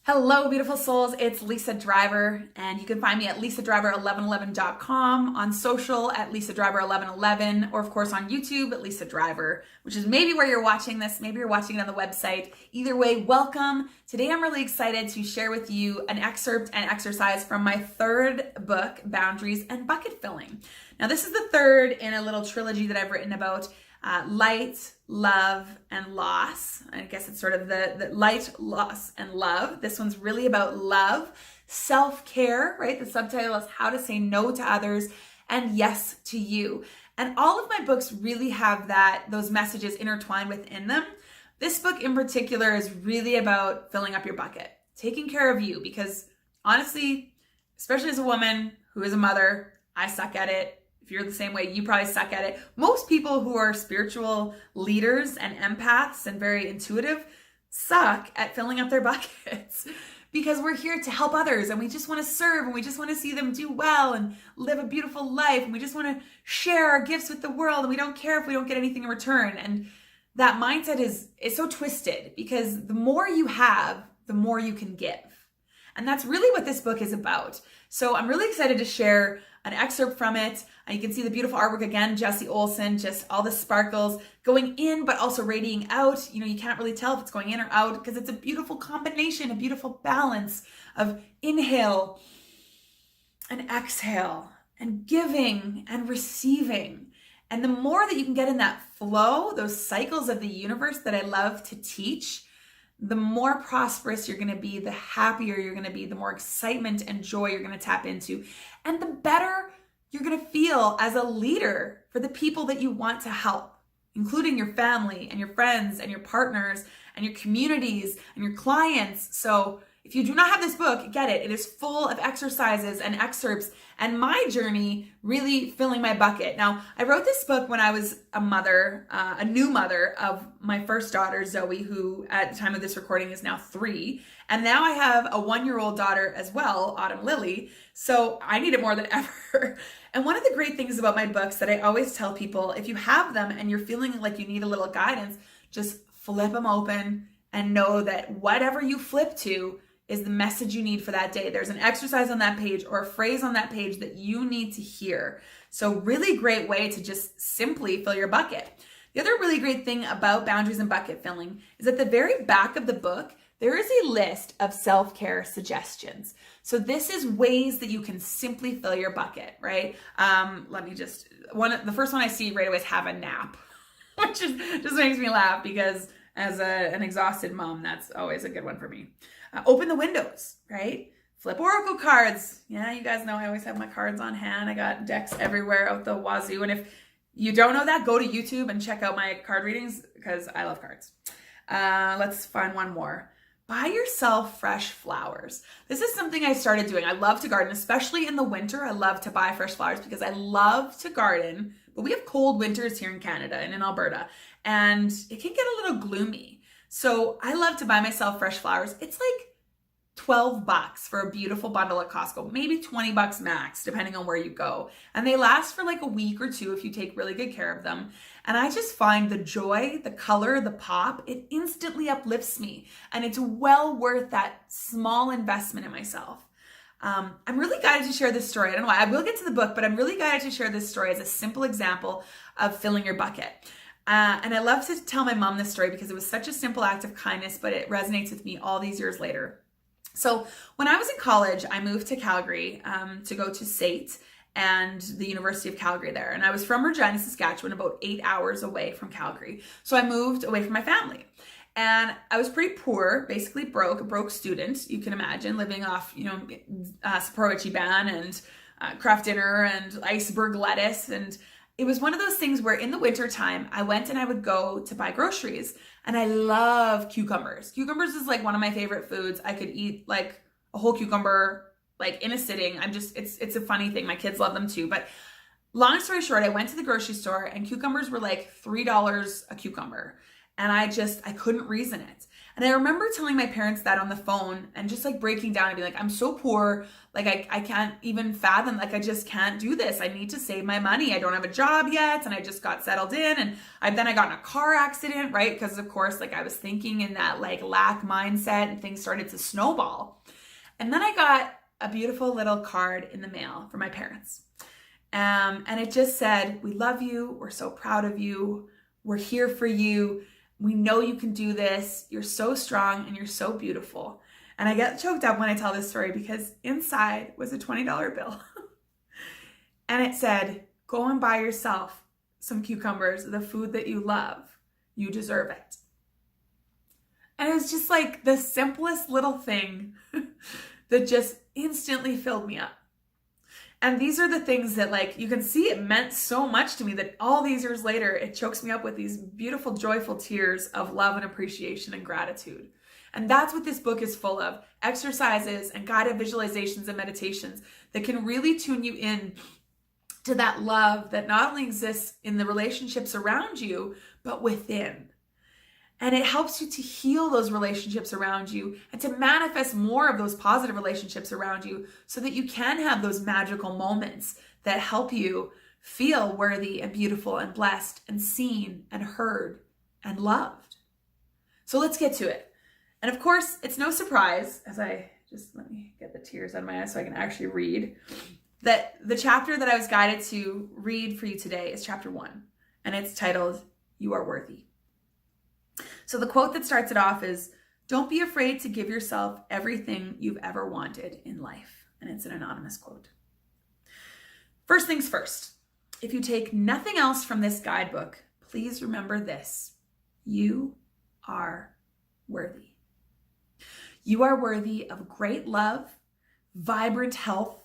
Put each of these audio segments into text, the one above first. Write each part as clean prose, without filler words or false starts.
Hello, beautiful souls. It's Lisa Driver, and you can find me at lisadriver1111.com, on social at lisadriver1111, or of course on YouTube at Lisa Driver, which is maybe where you're watching this. Maybe you're watching it on the website. Either way, welcome. Today I'm really excited to share with you an excerpt and exercise from my third book, Boundaries and Bucket Filling. Now, this is the third in a little trilogy that I've written about light, love, and loss. I guess it's sort of the light, loss, and love. This one's really about love, self-care, right? The subtitle is How to Say No to Others and Yes to You. And all of my books really have those messages intertwined within them. This book in particular is really about filling up your bucket, taking care of you, because honestly, especially as a woman who is a mother, I suck at it. If you're the same way, you probably suck at it. Most people who are spiritual leaders and empaths and very intuitive suck at filling up their buckets because we're here to help others and we just want to serve and we just want to see them do well and live a beautiful life and we just want to share our gifts with the world and we don't care if we don't get anything in return. And that mindset is so twisted because the more you have, the more you can give. And that's really what this book is about. So I'm really excited to share an excerpt from it. You can see the beautiful artwork again, Jesse Olsen, just all the sparkles going in, but also radiating out. You know, you can't really tell if it's going in or out because it's a beautiful combination, a beautiful balance of inhale and exhale and giving and receiving. And the more that you can get in that flow, those cycles of the universe that I love to teach, the more prosperous you're going to be, the happier you're going to be, the more excitement and joy you're going to tap into, and the better you're going to feel as a leader for the people that you want to help, including your family and your friends and your partners and your communities and your clients. So if you do not have this book, get it. It is full of exercises and excerpts and my journey really filling my bucket. Now, I wrote this book when I was a mother, a new mother of my first daughter, Zoe, who at the time of this recording is now 3. And now I have a 1-year-old daughter as well, Autumn Lily. So I need it more than ever. And one of the great things about my books that I always tell people, if you have them and you're feeling like you need a little guidance, just flip them open and know that whatever you flip to is the message you need for that day. There's an exercise on that page or a phrase on that page that you need to hear. So really great way to just simply fill your bucket. The other really great thing about Boundaries and Bucket Filling is at the very back of the book, there is a list of self-care suggestions. So this is ways that you can simply fill your bucket, right? The first one I see right away is have a nap, which just makes me laugh because as an exhausted mom, that's always a good one for me. Open the windows, right? Flip oracle cards. Yeah, you guys know I always have my cards on hand. I got decks everywhere out the wazoo. And if you don't know that, go to YouTube and check out my card readings because I love cards. Let's find one more. Buy yourself fresh flowers. This is something I started doing. I love to garden, especially in the winter. I love to buy fresh flowers because I love to garden, but we have cold winters here in Canada and in Alberta, and it can get a little gloomy. So I love to buy myself fresh flowers. It's like $12 for a beautiful bundle at Costco, maybe $20 max, depending on where you go. And they last for like a week or two if you take really good care of them. And I just find the joy, the color, the pop, it instantly uplifts me. And it's well worth that small investment in myself. I'm really guided to share this story. I don't know why. I will get to the book, but I'm really guided to share this story as a simple example of filling your bucket. And I love to tell my mom this story because it was such a simple act of kindness, but it resonates with me all these years later. So when I was in college, I moved to Calgary to go to SAIT and the University of Calgary there. And I was from Regina, Saskatchewan, about 8 hours away from Calgary. So I moved away from my family. And I was pretty poor, basically broke, a broke student, you can imagine, living off, Sapporo Ichiban and Kraft Dinner and iceberg lettuce. And it was one of those things where in the wintertime, I went and I would go to buy groceries. And I love cucumbers. Cucumbers is like one of my favorite foods. I could eat like a whole cucumber like in a sitting. It's a funny thing. My kids love them too. But long story short, I went to the grocery store and cucumbers were like $3 a cucumber. And I couldn't reason it. And I remember telling my parents that on the phone and just like breaking down and being like, I'm so poor. Like I can't even fathom, like I just can't do this. I need to save my money. I don't have a job yet. And I just got settled in, and then I got in a car accident, right? Because of course, like I was thinking in that like lack mindset, and things started to snowball. And then I got a beautiful little card in the mail from my parents. And it just said, we love you. We're so proud of you. We're here for you. We know you can do this. You're so strong and you're so beautiful. And I get choked up when I tell this story because inside was a $20 bill. And it said, go and buy yourself some cucumbers, the food that you love. You deserve it. And it was just like the simplest little thing that just instantly filled me up. And these are the things that, like, you can see it meant so much to me that all these years later, it chokes me up with these beautiful, joyful tears of love and appreciation and gratitude. And that's what this book is full of. Exercises and guided visualizations and meditations that can really tune you in to that love that not only exists in the relationships around you, but within. And it helps you to heal those relationships around you and to manifest more of those positive relationships around you so that you can have those magical moments that help you feel worthy and beautiful and blessed and seen and heard and loved. So let's get to it. And of course, it's no surprise, as I just, let me get the tears out of my eyes so I can actually read, that the chapter that I was guided to read for you today is chapter 1. And it's titled, You Are Worthy. So the quote that starts it off is, don't be afraid to give yourself everything you've ever wanted in life. And it's an anonymous quote. First things first, if you take nothing else from this guidebook, please remember this. You are worthy. You are worthy of great love, vibrant health,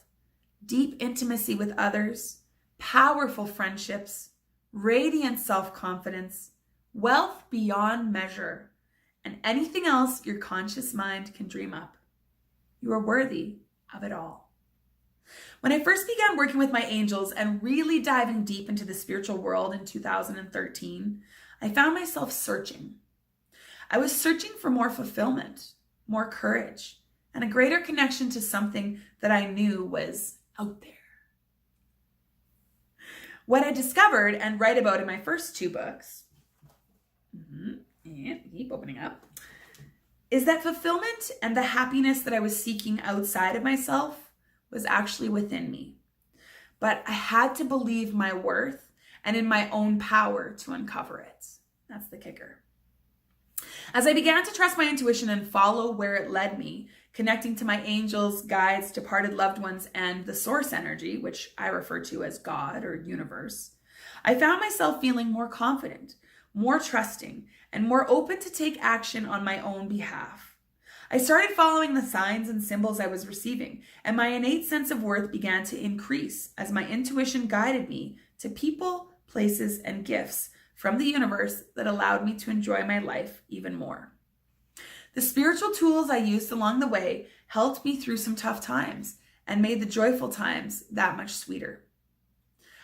deep intimacy with others, powerful friendships, radiant self-confidence, wealth beyond measure, and anything else your conscious mind can dream up. You are worthy of it all. When I first began working with my angels and really diving deep into the spiritual world in 2013, I found myself searching. I was searching for more fulfillment, more courage, and a greater connection to something that I knew was out there. What I discovered and write about in my first 2 books, and keep opening up, is that fulfillment and the happiness that I was seeking outside of myself was actually within me. But I had to believe my worth and in my own power to uncover it. That's the kicker. As I began to trust my intuition and follow where it led me, connecting to my angels, guides, departed loved ones, and the source energy, which I refer to as God or universe, I found myself feeling more confident, more trusting, and more open to take action on my own behalf. I started following the signs and symbols I was receiving, and my innate sense of worth began to increase as my intuition guided me to people, places, and gifts from the universe that allowed me to enjoy my life even more. The spiritual tools I used along the way helped me through some tough times and made the joyful times that much sweeter.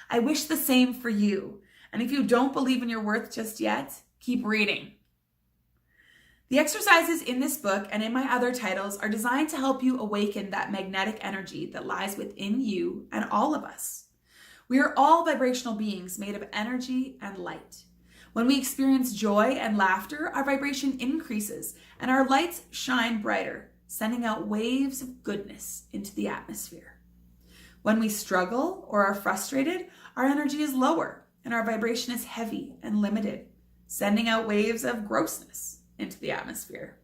I wish the same for you. And if you don't believe in your worth just yet, keep reading. The exercises in this book and in my other titles are designed to help you awaken that magnetic energy that lies within you and all of us. We are all vibrational beings made of energy and light. When we experience joy and laughter, our vibration increases and our lights shine brighter, sending out waves of goodness into the atmosphere. When we struggle or are frustrated, our energy is lower and our vibration is heavy and limited, sending out waves of grossness into the atmosphere.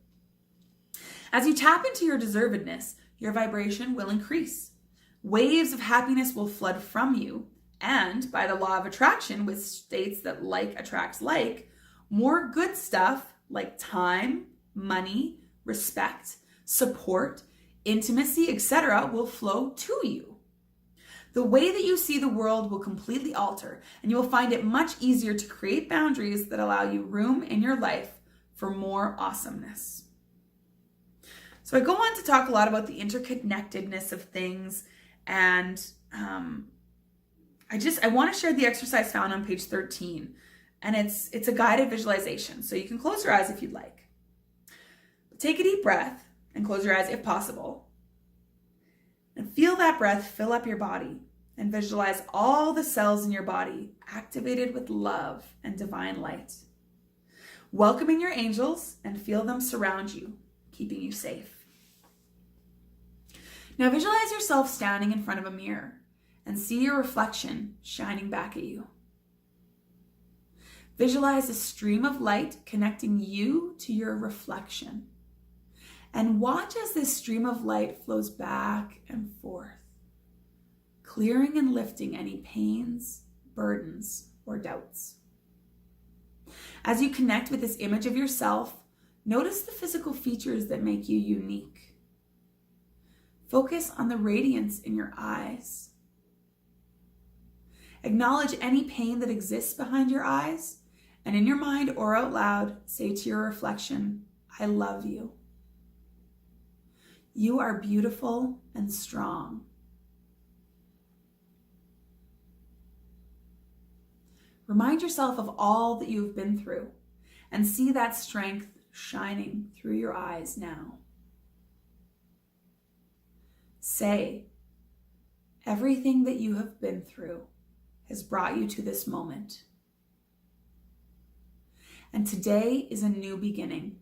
As you tap into your deservedness, your vibration will increase. Waves of happiness will flood from you, and by the law of attraction, which states that like attracts like, more good stuff like time, money, respect, support, intimacy, etc. will flow to you. The way that you see the world will completely alter, and you will find it much easier to create boundaries that allow you room in your life for more awesomeness. So I go on to talk a lot about the interconnectedness of things, and I want to share the exercise found on page 13, and it's a guided visualization, so you can close your eyes if you'd like. Take a deep breath and close your eyes if possible. And feel that breath fill up your body and visualize all the cells in your body activated with love and divine light. Welcoming your angels and feel them surround you, keeping you safe. Now visualize yourself standing in front of a mirror and see your reflection shining back at you. Visualize a stream of light connecting you to your reflection. And watch as this stream of light flows back and forth, clearing and lifting any pains, burdens, or doubts. As you connect with this image of yourself, notice the physical features that make you unique. Focus on the radiance in your eyes. Acknowledge any pain that exists behind your eyes, and in your mind or out loud, say to your reflection, I love you. You are beautiful and strong. Remind yourself of all that you've been through and see that strength shining through your eyes now. Say, everything that you have been through has brought you to this moment. And today is a new beginning.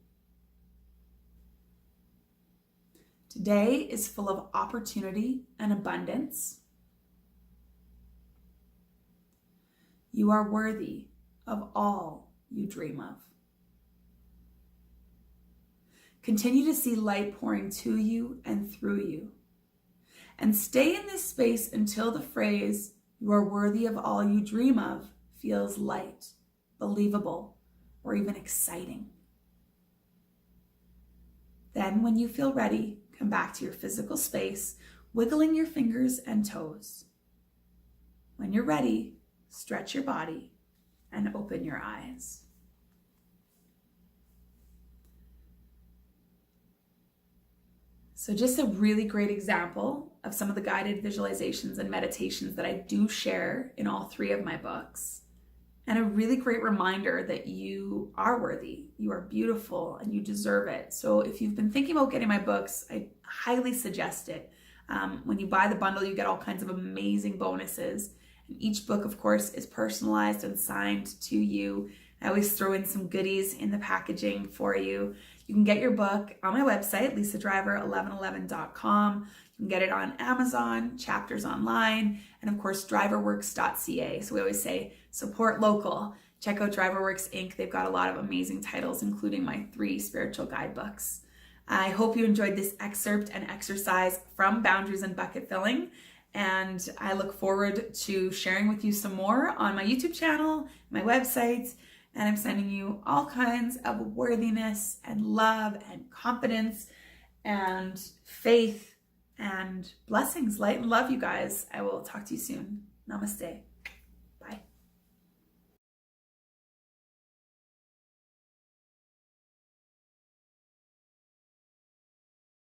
Today is full of opportunity and abundance. You are worthy of all you dream of. Continue to see light pouring to you and through you. And stay in this space until the phrase, you are worthy of all you dream of, feels light, believable, or even exciting. Then when you feel ready, come back to your physical space, wiggling your fingers and toes. When you're ready, stretch your body and open your eyes. So just a really great example of some of the guided visualizations and meditations that I do share in all 3 of my books. And a really great reminder that you are worthy, you are beautiful, and you deserve it. So if you've been thinking about getting my books, I highly suggest it. When you buy the bundle, you get all kinds of amazing bonuses. And each book, of course, is personalized and signed to you. I always throw in some goodies in the packaging for you. You can get your book on my website, lisadriver1111.com. You can get it on Amazon, Chapters Online, and of course, driverworks.ca. So we always say, support local. Check out Driverworks Inc. They've got a lot of amazing titles, including my 3 spiritual guidebooks. I hope you enjoyed this excerpt and exercise from Boundaries and Bucket Filling. And I look forward to sharing with you some more on my YouTube channel, my website, and I'm sending you all kinds of worthiness and love and confidence and faith and blessings, light and love, you guys. I will talk to you soon. Namaste.